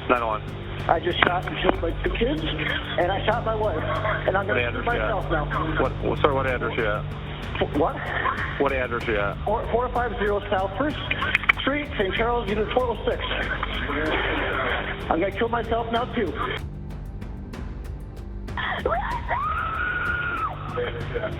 911. I just shot and killed my 2 kids, and I shot my wife. And I'm going to shoot myself now. Sir, what address you at? What? What address you at? 450 South First Street, St. Charles, Unit 406. I'm going to kill myself now, too.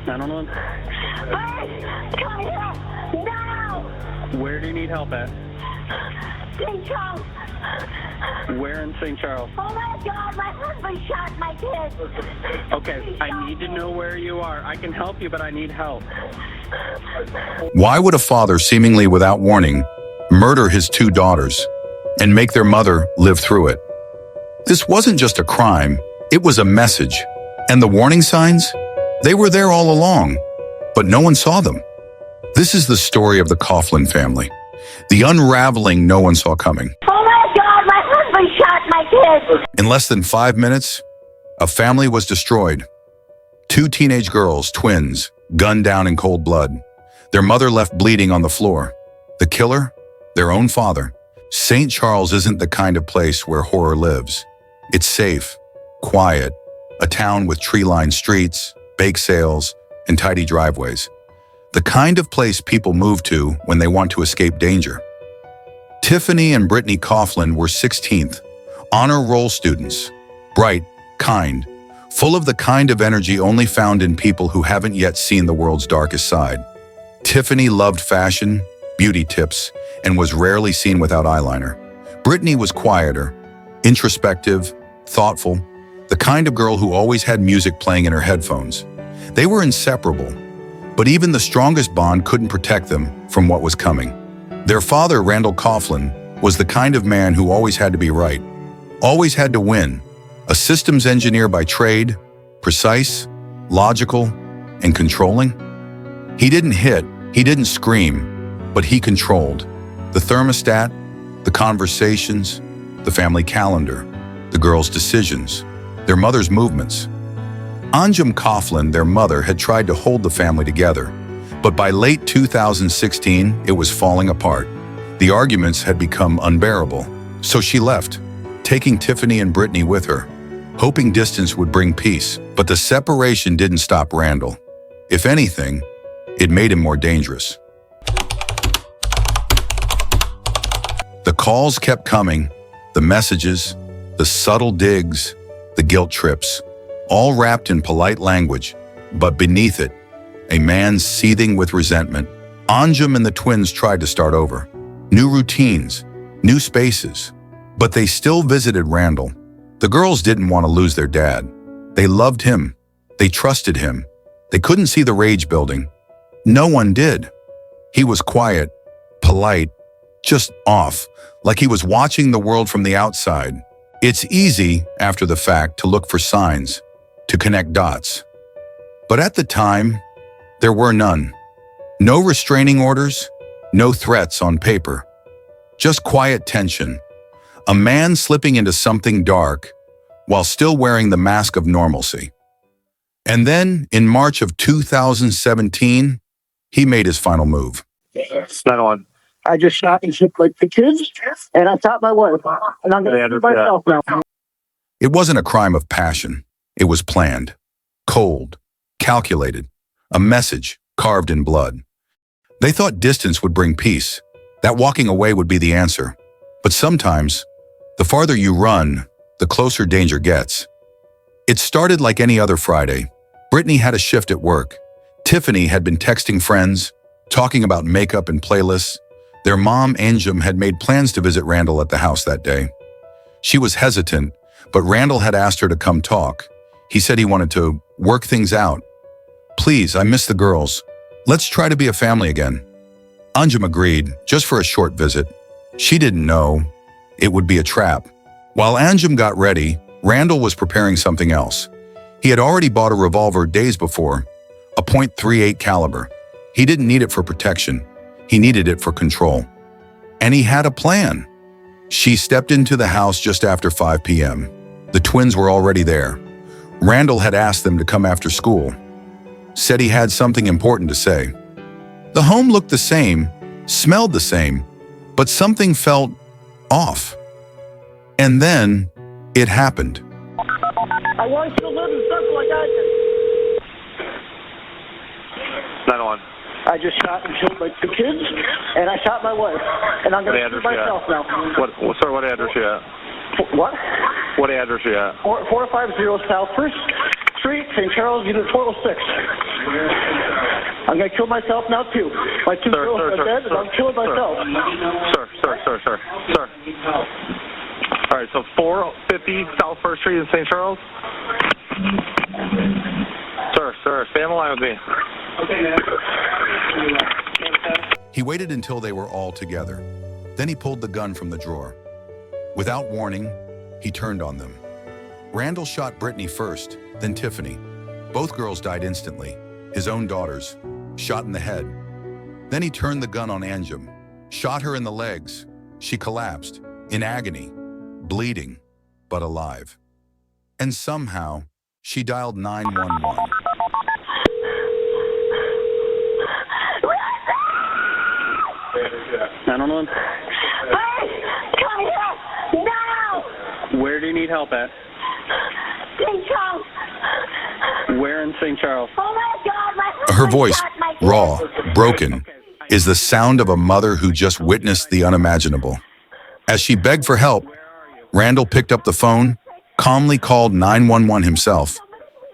911. Come here! Now! Where do you need help at? St. Charles! Where in St. Charles? Oh my God, my husband shot my kids! Okay, I need to know where you are. I can help you, but I need help. Why would a father, seemingly without warning, murder his 2 daughters and make their mother live through it? This wasn't just a crime, it was a message. And the warning signs? They were there all along, but no one saw them. This is the story of the Coffland family, the unraveling no one saw coming. Oh my God, my husband shot my kids! In less than 5 minutes, a family was destroyed. 2 teenage girls, twins, gunned down in cold blood. Their mother left bleeding on the floor. The killer? Their own father. St. Charles isn't the kind of place where horror lives. It's safe, quiet, a town with tree-lined streets, bake sales, and tidy driveways. The kind of place people move to when they want to escape danger. Tiffany and Brittany Coffland were 16th, honor roll students, bright, kind, full of the kind of energy only found in people who haven't yet seen the world's darkest side. Tiffany loved fashion, beauty tips, and was rarely seen without eyeliner. Brittany was quieter, introspective, thoughtful, the kind of girl who always had music playing in her headphones. They were inseparable, but even the strongest bond couldn't protect them from what was coming. Their father, Randall Coffland, was the kind of man who always had to be right, always had to win, a systems engineer by trade, precise, logical, and controlling. He didn't hit, he didn't scream, but he controlled the thermostat, the conversations, the family calendar, the girls' decisions, their mother's movements. Anjum Coffland, their mother, had tried to hold the family together, but by late 2016, it was falling apart. The arguments had become unbearable, so she left, taking Tiffany and Brittany with her, hoping distance would bring peace. But the separation didn't stop Randall. If anything, it made him more dangerous. The calls kept coming, the messages, the subtle digs, the guilt trips, all wrapped in polite language, but beneath it, a man seething with resentment. Anjum and the twins tried to start over. New routines, new spaces, but they still visited Randall. The girls didn't want to lose their dad. They loved him. They trusted him. They couldn't see the rage building. No one did. He was quiet, polite, just off, like he was watching the world from the outside. It's easy, after the fact, to look for signs, to connect dots. But at the time, there were none. No restraining orders, no threats on paper. Just quiet tension. A man slipping into something dark while still wearing the mask of normalcy. And then, in March of 2017, he made his final move. 911. I just shot and killed my 2 kids, and I shot my wife. And I'm going to shoot myself now. It wasn't a crime of passion. It was planned, cold, calculated, a message carved in blood. They thought distance would bring peace, that walking away would be the answer. But sometimes, the farther you run, the closer danger gets. It started like any other Friday. Brittany had a shift at work. Tiffany had been texting friends, talking about makeup and playlists. Their mom, Anjum, had made plans to visit Randall at the house that day. She was hesitant, but Randall had asked her to come talk. He said he wanted to work things out. "Please, I miss the girls. Let's try to be a family again." Anjum agreed, just for a short visit. She didn't know it would be a trap. While Anjum got ready, Randall was preparing something else. He had already bought a revolver days before, a .38 caliber. He didn't need it for protection. He needed it for control. And he had a plan. She stepped into the house just after 5 p.m. The twins were already there. Randall had asked them to come after school. Said he had something important to say. The home looked the same, smelled the same, but something felt off. And then it happened. I want you to live and suffer like I did. 911. I just shot and killed my two kids, and I shot my wife. And I'm What going to address shoot you at? myself now. Sir, what address you at? What? What address you at? 450 South First Street, St. Charles, Unit 406. I'm going to kill myself now, too. My two girls are dead, and I'm killing myself. Sir. All right, so 450 South First Street in St. Charles? Sir, stay on the line with me. He waited until they were all together. Then he pulled the gun from the drawer. Without warning, he turned on them. Randall shot Brittany first, then Tiffany. Both girls died instantly, his own daughters, shot in the head. Then he turned the gun on Anjum, shot her in the legs. She collapsed, in agony, bleeding, but alive. And somehow, she dialed 911. I don't know. Bert, come here now! Where do you need help at? St. Charles! Where in St. Charles? Oh my God, my Her husband voice, shot my kids. raw, broken, is the sound of a mother who just witnessed the unimaginable. As she begged for help, Randall picked up the phone, calmly called 911 himself,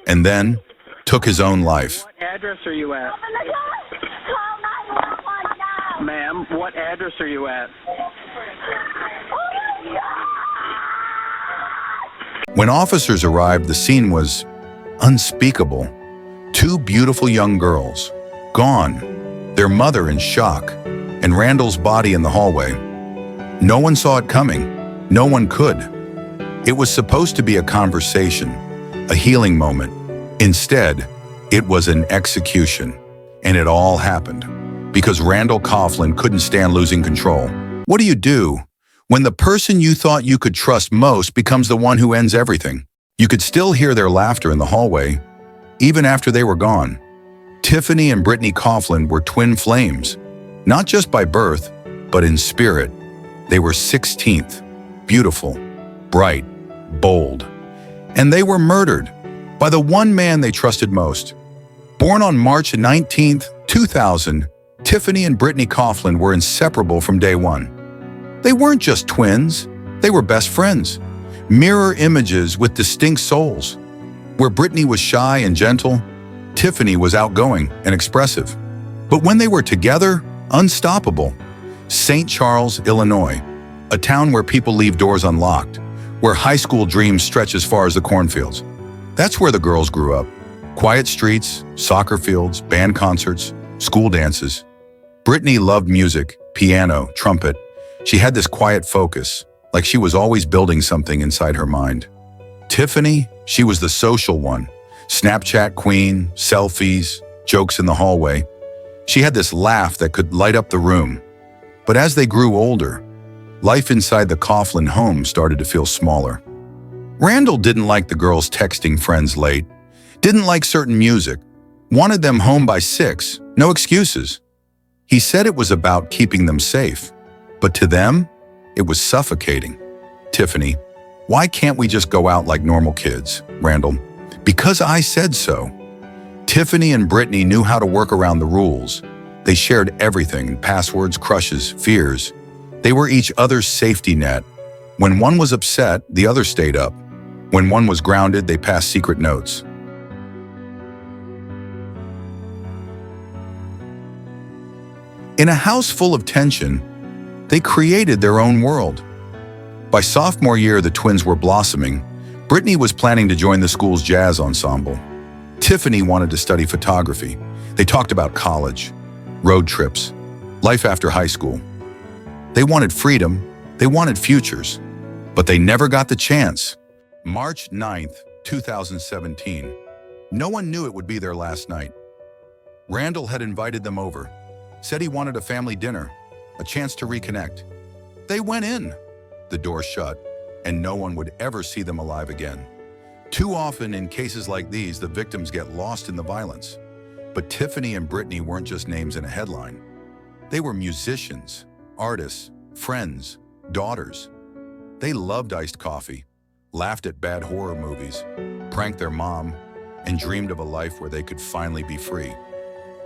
and then took his own life. What address are you at? Oh my God! Call 911 now! Ma'am, what address are you at? Oh my God! When officers arrived, the scene was unspeakable. Two beautiful young girls, gone, their mother in shock, and Randall's body in the hallway. No one saw it coming. No one could. It was supposed to be a conversation, a healing moment. Instead, it was an execution. And it all happened because Randall Coffland couldn't stand losing control. What do you do when the person you thought you could trust most becomes the one who ends everything? You could still hear their laughter in the hallway, even after they were gone. Tiffany and Brittany Coffland were twin flames, not just by birth, but in spirit. They were 16th, beautiful, bright, bold. And they were murdered by the one man they trusted most. Born on March 19, 2000, Tiffany and Brittany Coffland were inseparable from day one. They weren't just twins, they were best friends, mirror images with distinct souls. Where Brittany was shy and gentle, Tiffany was outgoing and expressive. But when they were together, unstoppable. St. Charles, Illinois, a town where people leave doors unlocked, where high school dreams stretch as far as the cornfields. That's where the girls grew up. Quiet streets, soccer fields, band concerts, school dances. Brittany loved music, piano, trumpet. She had this quiet focus, like she was always building something inside her mind. Tiffany, she was the social one. Snapchat queen, selfies, jokes in the hallway. She had this laugh that could light up the room. But as they grew older, life inside the Coffland home started to feel smaller. Randall didn't like the girls texting friends late, didn't like certain music, wanted them home by 6, no excuses. He said it was about keeping them safe, but to them, it was suffocating. Tiffany, why can't we just go out like normal kids? Randall, because I said so. Tiffany and Brittany knew how to work around the rules. They shared everything, passwords, crushes, fears. They were each other's safety net. When one was upset, the other stayed up. When one was grounded, they passed secret notes. In a house full of tension, they created their own world. By sophomore year, the twins were blossoming. Brittany was planning to join the school's jazz ensemble. Tiffany wanted to study photography. They talked about college, road trips, life after high school. They wanted freedom, they wanted futures, but they never got the chance. March 9th, 2017. No one knew it would be their last night. Randall had invited them over, said he wanted a family dinner, a chance to reconnect. They went in. The door shut, and no one would ever see them alive again. Too often in cases like these, the victims get lost in the violence. But Tiffany and Brittany weren't just names in a headline. They were musicians, artists, friends, daughters. They loved iced coffee, laughed at bad horror movies, pranked their mom, and dreamed of a life where they could finally be free.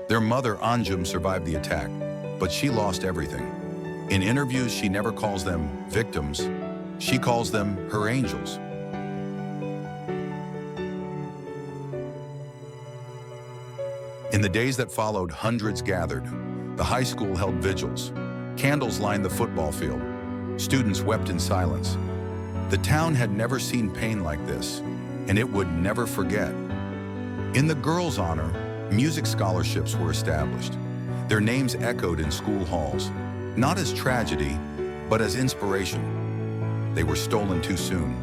Their mother, Anjum, survived the attack, but she lost everything. In interviews, she never calls them victims. She calls them her angels. In the days that followed, hundreds gathered. The high school held vigils. Candles lined the football field. Students wept in silence. The town had never seen pain like this, and it would never forget. In the girls' honor, music scholarships were established. Their names echoed in school halls, not as tragedy, but as inspiration. They were stolen too soon,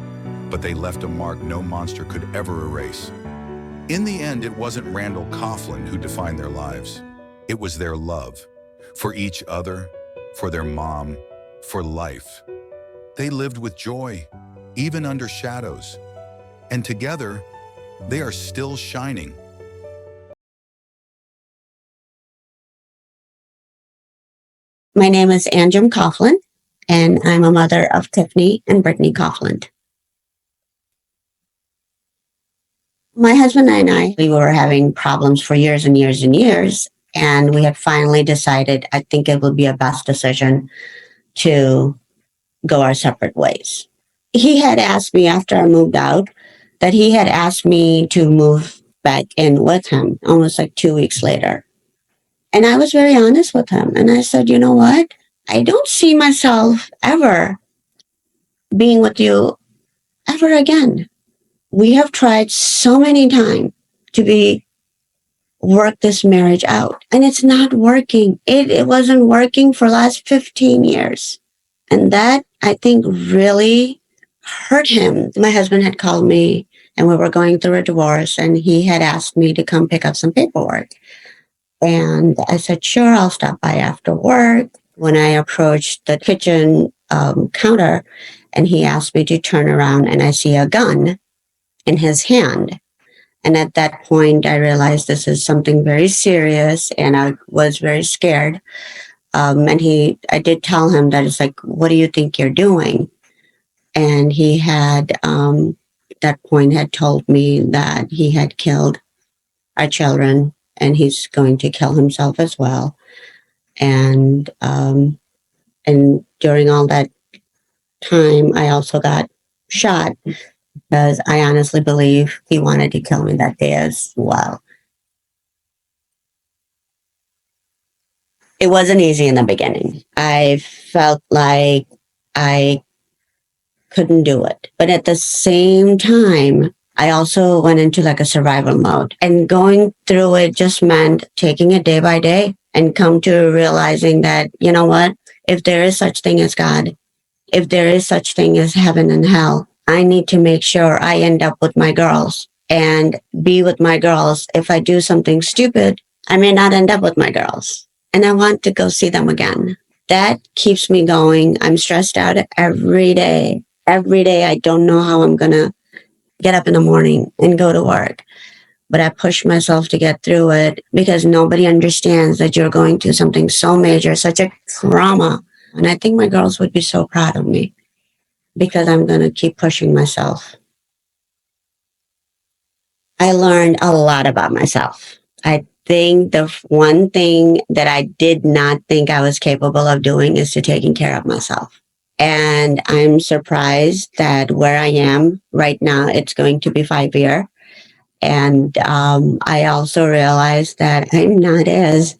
but they left a mark no monster could ever erase. In the end, it wasn't Randall Coffland who defined their lives. It was their love for each other, for their mom, for life. They lived with joy, even under shadows. And together, they are still shining. My name is Anjum Coffland, and I'm a mother of Tiffany and Brittany Coffland. My husband and I, we were having problems for years and years and years, and we had finally decided, I think it would be a best decision to go our separate ways. He had asked me after I moved out that he had asked me to move back in with him almost like 2 weeks later. And I was very honest with him. And I said, you know what? I don't see myself ever being with you ever again. We have tried so many times to work this marriage out, and it's not working. It wasn't working for the last 15 years. And that, I think, really hurt him. My husband had called me, and we were going through a divorce, and he had asked me to come pick up some paperwork. And I said, sure, I'll stop by after work. When I approached the kitchen counter, and he asked me to turn around, and I see a gun in his hand. And at that point, I realized this is something very serious, and I was very scared. And I did tell him that it's like, what do you think you're doing? And he had, at that point, had told me that he had killed our children, and he's going to kill himself as well. And during all that time, I also got shot because I honestly believe he wanted to kill me that day as well. It wasn't easy in the beginning. I felt like I couldn't do it. But at the same time, I also went into like a survival mode. And going through it just meant taking it day by day and come to realizing that, you know what, if there is such thing as God, if there is such thing as heaven and hell, I need to make sure I end up with my girls and be with my girls. If I do something stupid, I may not end up with my girls. And I want to go see them again. That keeps me going. I'm stressed out every day. Every day, I don't know how I'm going to get up in the morning and go to work. But I push myself to get through it because nobody understands that you're going through something so major, such a trauma. And I think my girls would be so proud of me because I'm going to keep pushing myself. I learned a lot about myself. I think the one thing that I did not think I was capable of doing is to taking care of myself. And I'm surprised that where I am right now, it's going to be 5 years. And I also realized that I'm not as,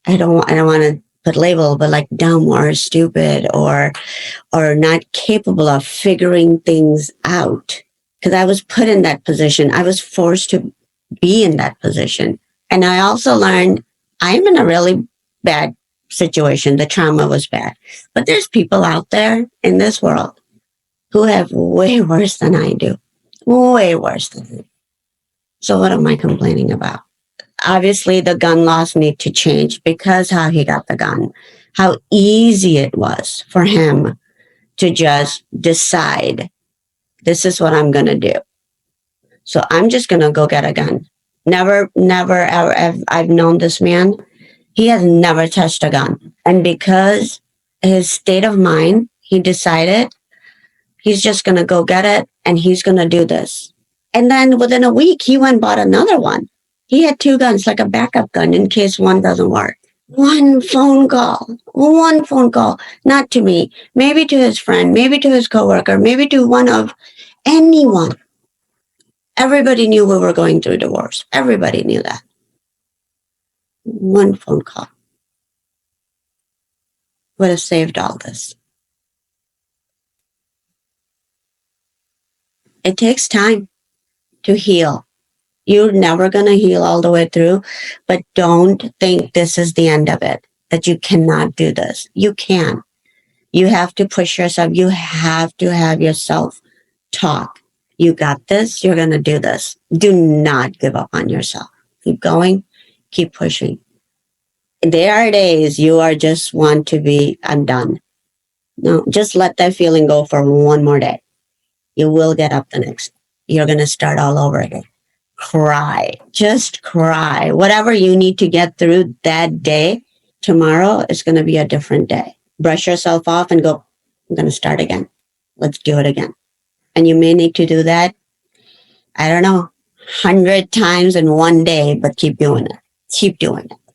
I don't want to put label, but like dumb or stupid or not capable of figuring things out. Because I was put in that position. I was forced to be in that position. And I also learned I'm in a really bad situation. The trauma was bad. But there's people out there in this world who have way worse than I do. Way worse than me. So what am I complaining about? Obviously, the gun laws need to change because how he got the gun, how easy it was for him to just decide, this is what I'm going to do. So I'm just going to go get a gun. Never, ever, I've known this man. He has never touched a gun. And because his state of mind, he decided He's just going to go get it and he's going to do this. And then within a week, he went and bought another one. He had 2 guns, like a backup gun in case one doesn't work. One phone call, not to me, maybe to his friend, maybe to his coworker, maybe to one of anyone. Everybody knew we were going through divorce. Everybody knew that. One phone call would have saved all this. It takes time to heal. You're never going to heal all the way through, but don't think this is the end of it, that you cannot do this. You can. You have to push yourself. You have to have yourself talk. You got this. You're going to do this. Do not give up on yourself. Keep going. Keep pushing. There are days you are just want to be, I'm done. No, just let that feeling go for one more day. You will get up the next. You're going to start all over again. Cry. Just cry. Whatever you need to get through that day, tomorrow is going to be a different day. Brush yourself off and go, I'm going to start again. Let's do it again. And you may need to do that, I don't know, 100 times in one day, but keep doing it. Keep doing it.